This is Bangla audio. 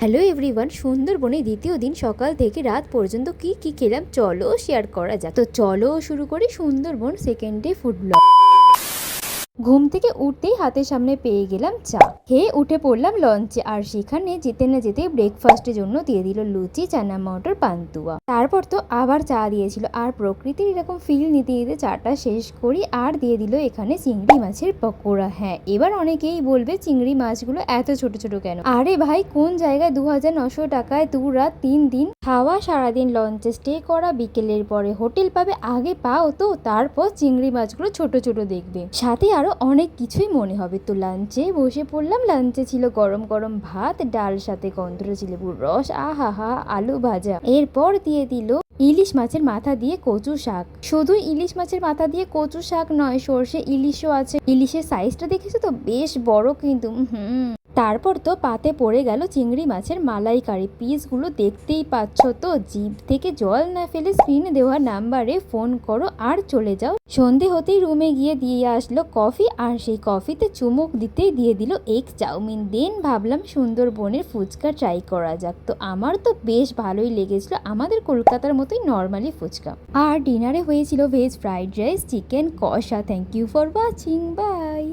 হ্যালো এভরিওয়ান, সুন্দরবনে দ্বিতীয় দিন সকাল থেকে রাত পর্যন্ত কি কি খেলাম চলো শেয়ার করা যাক। তো চলো শুরু করি Sundarban second day food blog. ঘুম থেকে উঠতেই হাতের সামনে পেয়ে গেলাম চা। খেয়ে উঠে পড়লাম লঞ্চে, আর সেখানে যেতে না যেতে ব্রেকফাস্টের জন্য দিয়ে দিল লুচি, চানা মটর, পান্তুয়া। তারপর তো আবার চা দিয়েছিল, আর প্রকৃতির এরকম ফিল নিতে নিতে চাটা শেষ করি, আর দিয়ে দিল এখানে চিংড়ি মাছের পকোড়া। হ্যাঁ, এবার অনেকেই বলবে চিংড়ি মাছগুলো এত ছোট ছোট কেন। আরে ভাই, কোন জায়গায় 2900 টাকায় 2 রাত 3 দিন খাওয়া, সারাদিন লঞ্চে স্টে করা, বিকেলের পরে হোটেল পাবে, আগে পাও তো, তারপর চিংড়ি মাছগুলো ছোট ছোট দেখবে, সাথে আরো অনেক কিছুই মনে হবে। তো লাঞ্চে বসে পড়লাম। লাঞ্চে ছিল গরম গরম ভাত, ডাল, সাথে গন্ধরাজ লেবুর রস, আহা, আলু ভাজা। এরপর দিয়ে দিল ইলিশ মাছের মাথা দিয়ে কচু শাক। শুধু ইলিশ মাছের মাথা দিয়ে কচু শাক নয়, সর্ষে ইলিশও আছে। ইলিশের সাইজটা দেখেছো তো, বেশ বড় কিন্তু। তারপর তো পাতে পড়ে গেল চিংড়ি মাছের মালাইকারি। পিসগুলো দেখতেই পাচ্ছ তো, জিভ থেকে জল না ফেলে স্ক্রিনে দেওয়া নাম্বারে ফোন করো আর চলে যাও। সন্ধে হতেই রুমে গিয়ে দিয়ে আসলো কফি, আর সেই কফিতে চুমুক দিতেই দিয়ে দিল এগ চাউমিন। দেন ভাবলাম সুন্দরবনের ফুচকা ট্রাই করা যাক। তো আমার তো বেশ ভালোই লেগেছিল, আমাদের কলকাতার মতোই নর্মালি ফুচকা। আর ডিনারে হয়েছিল ভেজ ফ্রাইড রাইস, চিকেন কষা। Thank you for watching, by.